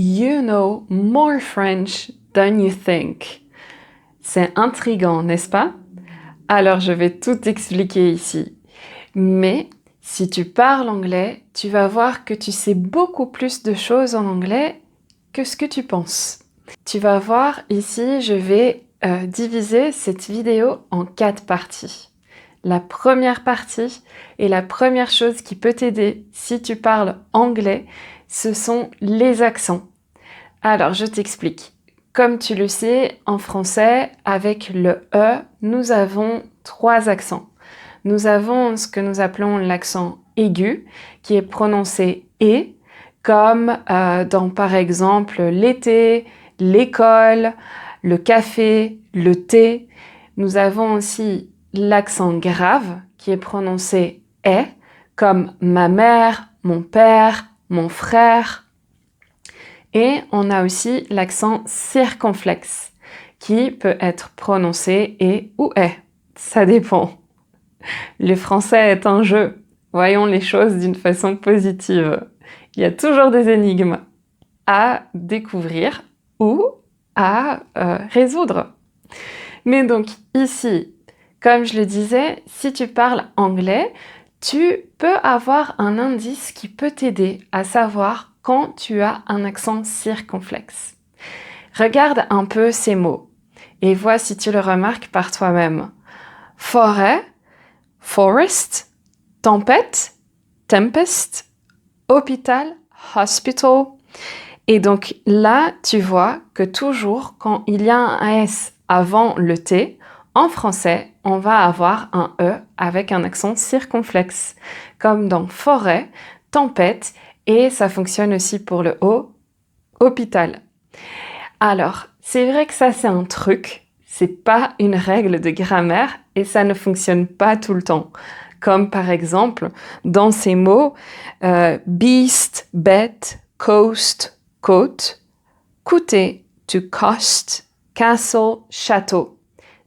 You know more French than you think. C'est intriguant, n'est-ce pas? Alors je vais tout expliquer ici. Mais si tu parles anglais, tu vas voir que tu sais beaucoup plus de choses en anglais que ce que tu penses. Tu vas voir ici, je vais diviser cette vidéo en 4 parties. La première partie et la première chose qui peut t'aider si tu parles anglais, ce sont les accents. Alors, je t'explique. Comme tu le sais, en français, avec le E, nous avons 3 accents. Nous avons ce que nous appelons l'accent aigu, qui est prononcé « et », comme dans, par exemple, l'été, l'école, le café, le thé. Nous avons aussi l'accent grave, qui est prononcé « est », comme ma mère, mon père, mon frère. Et on a aussi l'accent circonflexe, qui peut être prononcé « et » ou « est ». Ça dépend. Le français est un jeu. Voyons les choses d'une façon positive. Il y a toujours des énigmes à découvrir ou à résoudre. Mais donc ici, comme je le disais, si tu parles anglais, tu peux avoir un indice qui peut t'aider à savoir quand tu as un accent circonflexe. Regarde un peu ces mots et vois si tu le remarques par toi-même. Forêt, forest, tempête, tempest, hôpital, hospital. Et donc là, tu vois que toujours quand il y a un S avant le T, en français, on va avoir un E avec un accent circonflexe, comme dans forêt, tempête, et ça fonctionne aussi pour le O, hôpital. Alors, c'est vrai que ça c'est un truc, c'est pas une règle de grammaire et ça ne fonctionne pas tout le temps. Comme par exemple, dans ces mots, beast, bet, coast, côte, coûter, to cost, castle, château.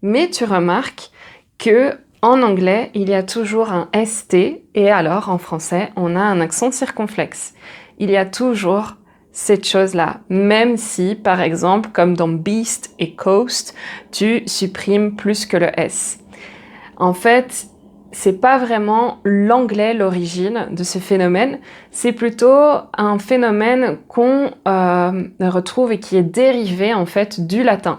Mais tu remarques que en anglais, il y a toujours un ST et alors en français, on a un accent circonflexe. Il y a toujours cette chose-là, même si, par exemple, comme dans beast et coast, tu supprimes plus que le S. En fait, c'est pas vraiment l'anglais l'origine de ce phénomène, c'est plutôt un phénomène qu'on retrouve et qui est dérivé en fait du latin.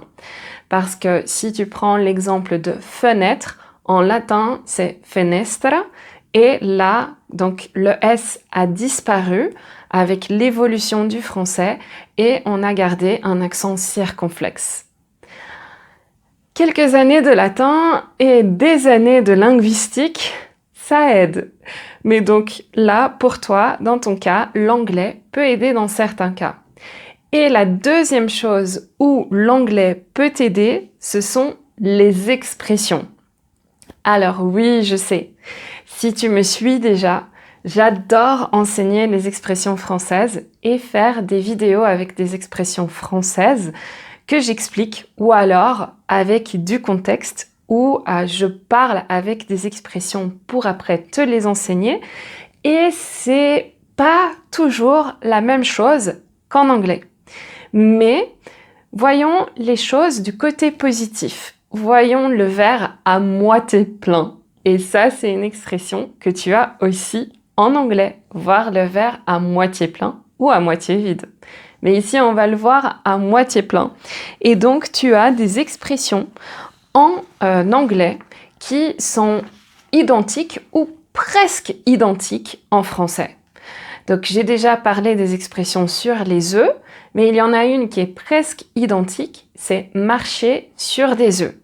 Parce que si tu prends l'exemple de fenêtre, en latin c'est fenestra, et là, donc le S a disparu avec l'évolution du français et on a gardé un accent circonflexe. Quelques années de latin et des années de linguistique, ça aide. Mais donc là, pour toi, dans ton cas, l'anglais peut aider dans certains cas. Et la deuxième chose où l'anglais peut t'aider, ce sont les expressions. Alors oui, je sais, si tu me suis déjà, j'adore enseigner les expressions françaises et faire des vidéos avec des expressions françaises que j'explique ou alors avec du contexte où je parle avec des expressions pour après te les enseigner et c'est pas toujours la même chose qu'en anglais. Mais voyons les choses du côté positif. Voyons le verre à moitié plein. Et ça, c'est une expression que tu as aussi en anglais. Voir le verre à moitié plein ou à moitié vide. Mais ici, on va le voir à moitié plein. Et donc, tu as des expressions en anglais qui sont identiques ou presque identiques en français. Donc, j'ai déjà parlé des expressions sur les œufs, mais il y en a une qui est presque identique, c'est marcher sur des œufs.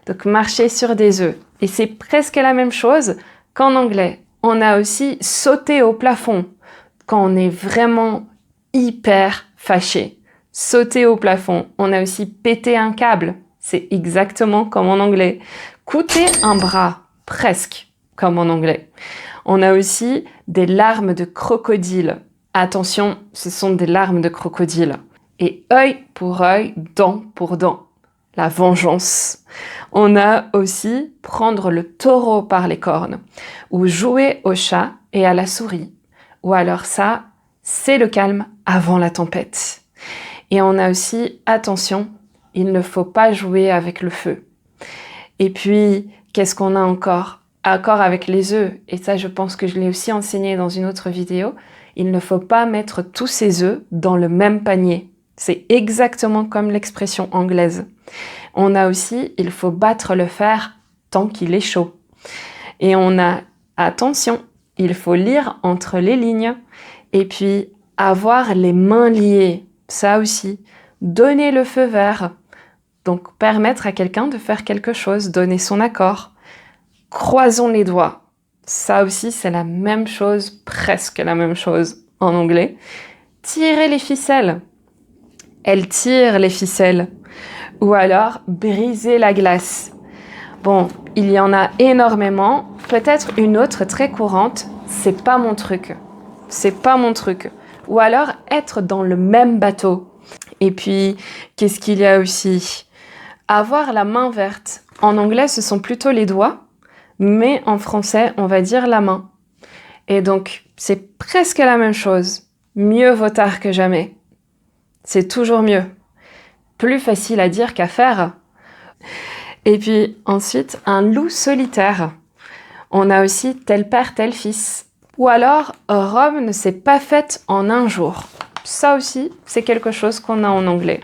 Donc, marcher sur des œufs. Et c'est presque la même chose qu'en anglais. On a aussi sauter au plafond quand on est vraiment hyper fâché. Sauter au plafond. On a aussi péter un câble. C'est exactement comme en anglais. Coûter un bras. Presque comme en anglais. On a aussi des larmes de crocodile. Attention, ce sont des larmes de crocodile. Et œil pour œil, dent pour dent. La vengeance. On a aussi prendre le taureau par les cornes. Ou jouer au chat et à la souris. Ou alors ça, c'est le calme avant la tempête. Et on a aussi, attention, il ne faut pas jouer avec le feu. Et puis, qu'est-ce qu'on a encore? Accord avec les œufs, et ça je pense que je l'ai aussi enseigné dans une autre vidéo, il ne faut pas mettre tous ses œufs dans le même panier. C'est exactement comme l'expression anglaise. On a aussi, il faut battre le fer tant qu'il est chaud. Et on a, attention, il faut lire entre les lignes, et puis avoir les mains liées, ça aussi, donner le feu vert, donc permettre à quelqu'un de faire quelque chose, donner son accord. Croisons les doigts. Ça aussi, c'est la même chose, presque la même chose en anglais. Tirer les ficelles. Elle tire les ficelles. Ou alors, briser la glace. Bon, il y en a énormément. Peut-être une autre très courante, c'est pas mon truc. C'est pas mon truc. Ou alors, être dans le même bateau. Et puis, qu'est-ce qu'il y a aussi? Avoir la main verte. En anglais, ce sont plutôt les doigts. Mais en français, on va dire la main. Et donc, c'est presque la même chose. Mieux vaut tard que jamais. C'est toujours mieux. Plus facile à dire qu'à faire. Et puis ensuite, un loup solitaire. On a aussi tel père, tel fils. Ou alors, Rome ne s'est pas faite en un jour. Ça aussi, c'est quelque chose qu'on a en anglais.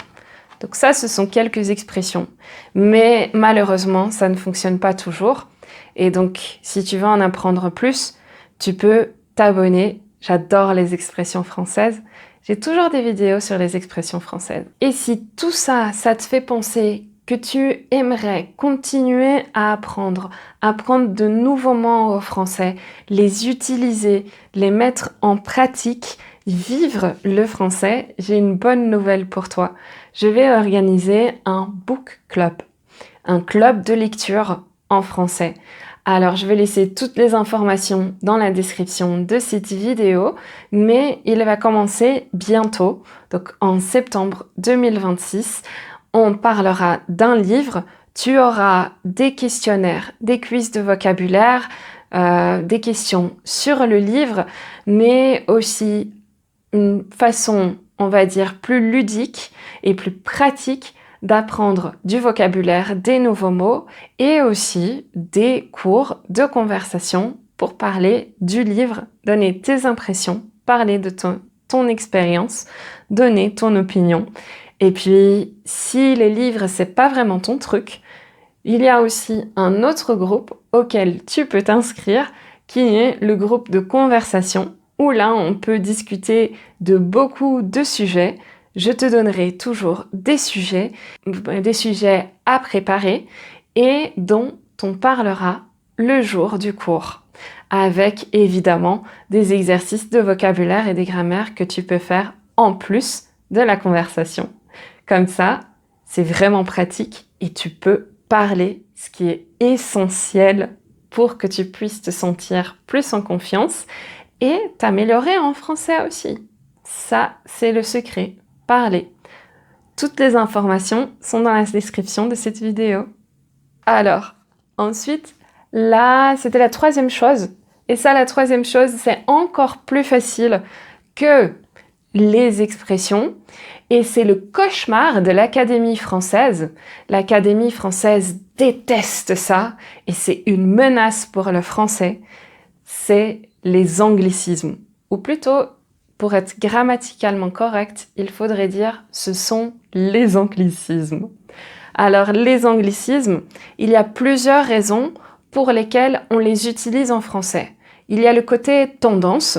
Donc ça, ce sont quelques expressions. Mais malheureusement, ça ne fonctionne pas toujours. Et donc, si tu veux en apprendre plus, tu peux t'abonner. J'adore les expressions françaises. J'ai toujours des vidéos sur les expressions françaises. Et si tout ça, ça te fait penser que tu aimerais continuer à apprendre de nouveaux mots au français, les utiliser, les mettre en pratique, vivre le français, j'ai une bonne nouvelle pour toi. Je vais organiser un book club, un club de lecture en français. Alors, je vais laisser toutes les informations dans la description de cette vidéo, mais il va commencer bientôt, donc en septembre 2026. On parlera d'un livre, tu auras des questionnaires, des quiz de vocabulaire, des questions sur le livre, mais aussi une façon, on va dire, plus ludique et plus pratique d'apprendre du vocabulaire, des nouveaux mots et aussi des cours de conversation pour parler du livre, donner tes impressions, parler de ton expérience, donner ton opinion. Et puis, si les livres, c'est pas vraiment ton truc, il y a aussi un autre groupe auquel tu peux t'inscrire qui est le groupe de conversation où là, on peut discuter de beaucoup de sujets. Je te donnerai toujours des sujets à préparer et dont on parlera le jour du cours, avec évidemment des exercices de vocabulaire et des grammaires que tu peux faire en plus de la conversation. Comme ça, c'est vraiment pratique et tu peux parler, ce qui est essentiel pour que tu puisses te sentir plus en confiance et t'améliorer en français aussi. Ça, c'est le secret. Parler. Toutes les informations sont dans la description de cette vidéo. Alors, ensuite, là, c'était la troisième chose. Et ça, la troisième chose, c'est encore plus facile que les expressions. Et c'est le cauchemar de l'Académie française. L'Académie française déteste ça. Et c'est une menace pour le français. C'est les anglicismes. Ou plutôt, pour être grammaticalement correct, il faudrait dire ce sont les anglicismes. Alors, les anglicismes, il y a plusieurs raisons pour lesquelles on les utilise en français. Il y a le côté tendance,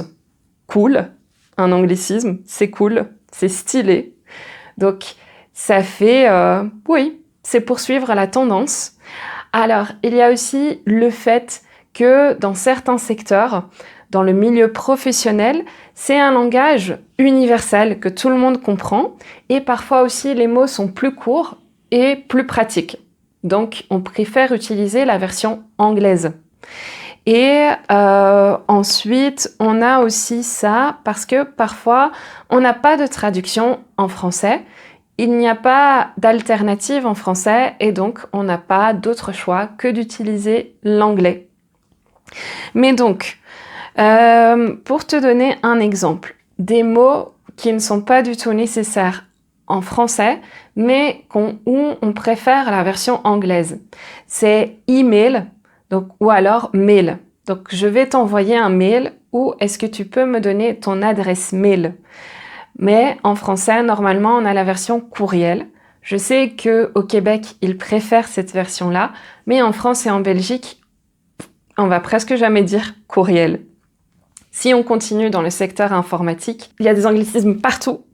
cool, un anglicisme, c'est cool, c'est stylé. Donc, ça fait, oui, c'est poursuivre la tendance. Alors, il y a aussi le fait que dans certains secteurs, dans le milieu professionnel, c'est un langage universel que tout le monde comprend et parfois aussi les mots sont plus courts et plus pratiques. Donc, on préfère utiliser la version anglaise. Et ensuite, on a aussi ça parce que parfois, on n'a pas de traduction en français. Il n'y a pas d'alternative en français et donc on n'a pas d'autre choix que d'utiliser l'anglais. Mais donc, pour te donner un exemple, des mots qui ne sont pas du tout nécessaires en français, mais où on préfère la version anglaise. C'est email, donc, ou alors mail. Donc, je vais t'envoyer un mail ou est-ce que tu peux me donner ton adresse mail? Mais en français, normalement, on a la version courriel. Je sais qu'au Québec, ils préfèrent cette version-là, mais en France et en Belgique, on va presque jamais dire courriel. Si on continue dans le secteur informatique, il y a des anglicismes partout.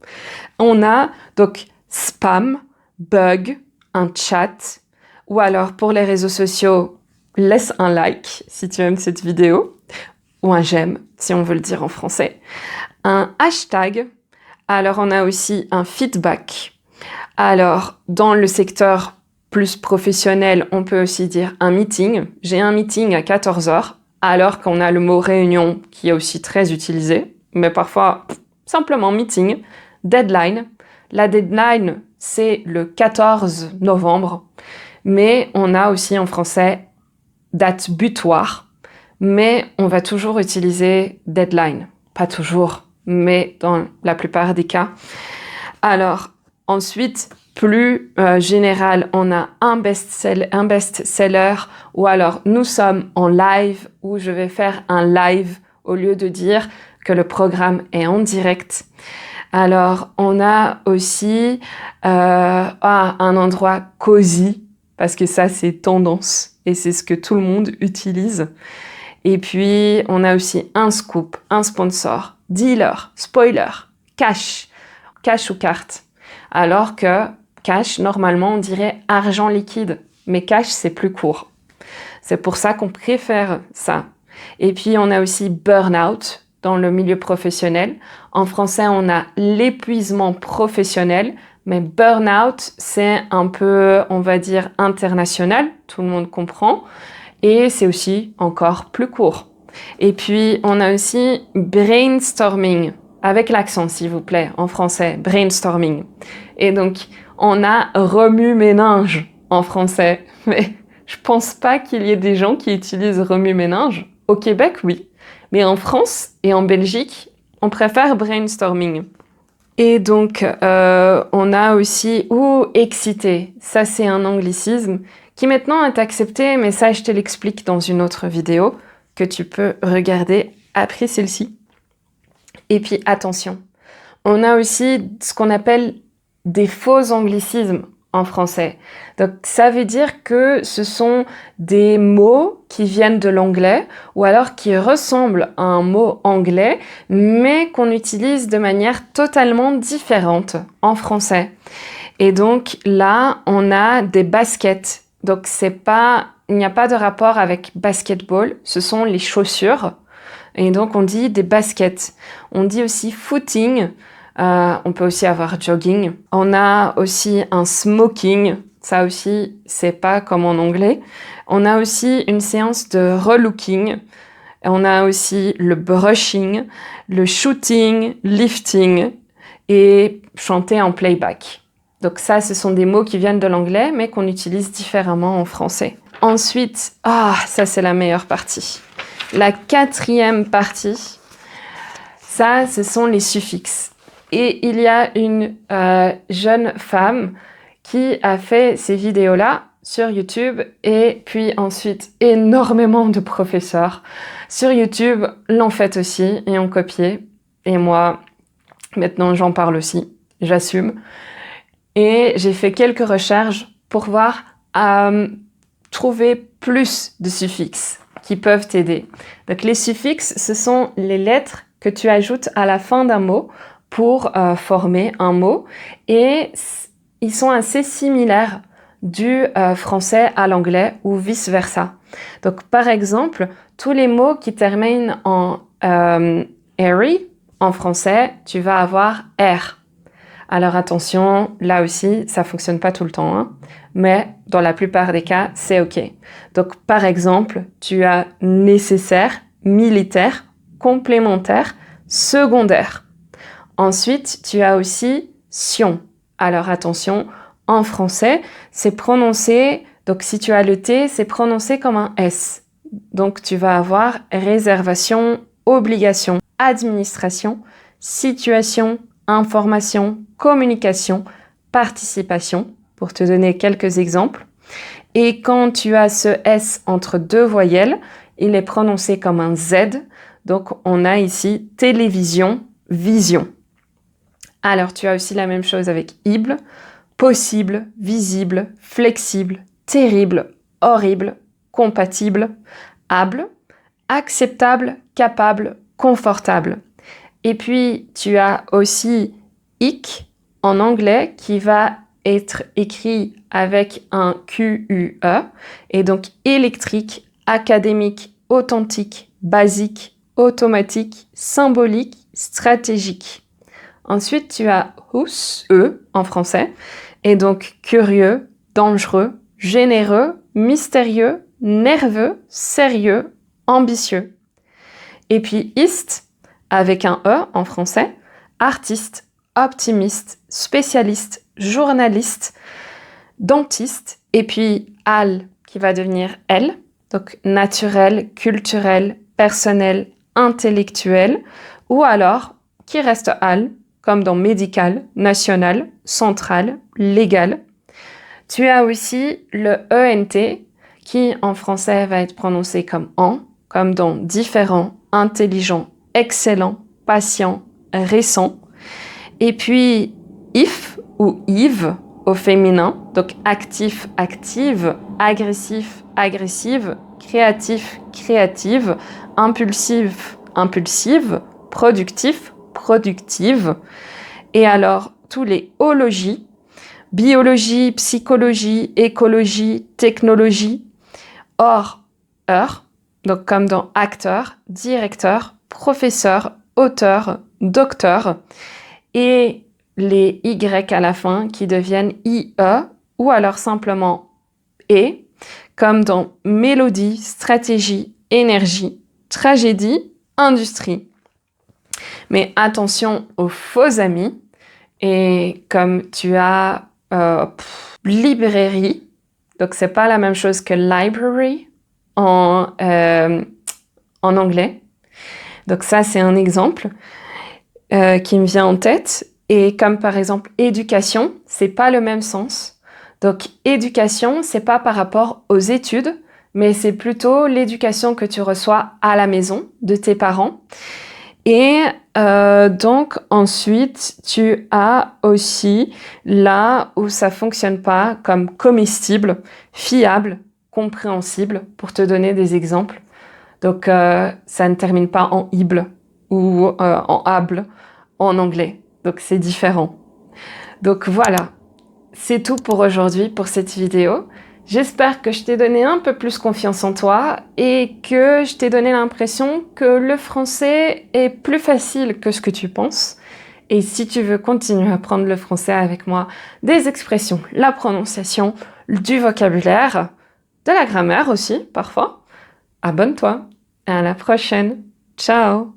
On a donc spam, bug, un chat, ou alors pour les réseaux sociaux, laisse un like si tu aimes cette vidéo, ou un j'aime si on veut le dire en français, un hashtag, alors on a aussi un feedback. Alors dans le secteur plus professionnel, on peut aussi dire un meeting. J'ai un meeting à 14 heures, alors qu'on a le mot réunion qui est aussi très utilisé, mais parfois simplement meeting. Deadline. La deadline, c'est le 14 novembre, mais on a aussi en français date butoir, mais on va toujours utiliser deadline. Pas toujours, mais dans la plupart des cas. Alors, ensuite, plus général, on a un best-seller ou alors nous sommes en live ou je vais faire un live au lieu de dire que le programme est en direct. Alors, on a aussi un endroit cosy parce que ça, c'est tendance et c'est ce que tout le monde utilise. Et puis, on a aussi un scoop, un sponsor, dealer, spoiler, cash ou carte. Alors que cash, normalement, on dirait argent liquide. Mais cash, c'est plus court. C'est pour ça qu'on préfère ça. Et puis, on a aussi burn-out dans le milieu professionnel. En français, on a l'épuisement professionnel. Mais burn-out, c'est un peu, on va dire, international. Tout le monde comprend. Et c'est aussi encore plus court. Et puis, on a aussi brainstorming. Avec l'accent, s'il vous plaît, en français, brainstorming. Et donc, on a remue-ménage en français. Mais je pense pas qu'il y ait des gens qui utilisent remue-ménage. Au Québec, oui. Mais en France et en Belgique, on préfère brainstorming. Et donc, on a aussi excité. Ça, c'est un anglicisme qui maintenant est accepté, mais ça, je te l'explique dans une autre vidéo que tu peux regarder après celle-ci. Et puis, attention, on a aussi ce qu'on appelle des faux anglicismes en français. Donc, ça veut dire que ce sont des mots qui viennent de l'anglais ou alors qui ressemblent à un mot anglais, mais qu'on utilise de manière totalement différente en français. Et donc, là, on a des baskets. Donc, il n'y a pas de rapport avec basketball, ce sont les chaussures. Et donc, on dit des baskets. On dit aussi footing. On peut aussi avoir jogging. On a aussi un smoking. Ça aussi, c'est pas comme en anglais. On a aussi une séance de relooking. On a aussi le brushing, le shooting, lifting et chanter en playback. Donc ça, ce sont des mots qui viennent de l'anglais, mais qu'on utilise différemment en français. Ensuite, ça c'est la meilleure partie. La quatrième partie, ça, ce sont les suffixes. Et il y a une jeune femme qui a fait ces vidéos-là sur YouTube et puis ensuite énormément de professeurs sur YouTube l'ont fait aussi et ont copié. Et moi, maintenant, j'en parle aussi, j'assume. Et j'ai fait quelques recherches pour voir trouver plus de suffixes qui peuvent t'aider. Donc les suffixes, ce sont les lettres que tu ajoutes à la fin d'un mot pour former un mot et ils sont assez similaires du français à l'anglais ou vice-versa. Donc par exemple, tous les mots qui terminent en airy, en français, tu vas avoir R. Alors attention, là aussi, ça fonctionne pas tout le temps, hein, mais dans la plupart des cas, c'est OK. Donc par exemple, tu as nécessaire, militaire, complémentaire, secondaire. Ensuite, tu as aussi sion. Alors attention, en français, c'est prononcé, donc si tu as le T, c'est prononcé comme un S. Donc tu vas avoir réservation, obligation, administration, situation, information, communication, participation, pour te donner quelques exemples. Et quand tu as ce S entre deux voyelles, il est prononcé comme un Z. Donc, on a ici télévision, vision. Alors, tu as aussi la même chose avec ible, possible, visible, flexible, terrible, horrible, compatible, able, acceptable, capable, confortable. Et puis, tu as aussi ic en anglais qui va être écrit avec un Q-U-E, et donc électrique, académique, authentique, basique, automatique, symbolique, stratégique. Ensuite, tu as hus, E en français, et donc curieux, dangereux, généreux, mystérieux, nerveux, sérieux, ambitieux. Et puis ist, avec un E en français, artiste, optimiste, spécialiste, journaliste, dentiste, et puis al qui va devenir elle, donc naturel, culturel, personnel, intellectuel, ou alors qui reste al, comme dans médical, national, central, légal. Tu as aussi le ENT qui en français va être prononcé comme en, comme dans différent, intelligent, excellent, patient, récent. Et puis if ou Yves au féminin, donc actif, active, agressif, agressive, créatif, créative, impulsif, impulsive, productif, productive. Et alors, tous les ologies, biologie, psychologie, écologie, technologie, or, heure, donc comme dans acteur, directeur, professeur, auteur, docteur, et les Y à la fin qui deviennent IE ou alors simplement E, comme dans mélodie, stratégie, énergie, tragédie, industrie. Mais attention aux faux amis, et comme tu as librairie, donc c'est pas la même chose que library en anglais. Donc ça, c'est un exemple qui me vient en tête. Et comme par exemple éducation, c'est pas le même sens. Donc éducation, c'est pas par rapport aux études, mais c'est plutôt l'éducation que tu reçois à la maison de tes parents. Et donc ensuite, tu as aussi là où ça fonctionne pas comme comestible, fiable, compréhensible, pour te donner des exemples. Donc ça ne termine pas en ible ou en able en anglais. Donc c'est différent. Donc voilà, c'est tout pour aujourd'hui, pour cette vidéo. J'espère que je t'ai donné un peu plus confiance en toi et que je t'ai donné l'impression que le français est plus facile que ce que tu penses. Et si tu veux continuer à apprendre le français avec moi, des expressions, la prononciation, du vocabulaire, de la grammaire aussi, parfois, abonne-toi. À la prochaine. Ciao!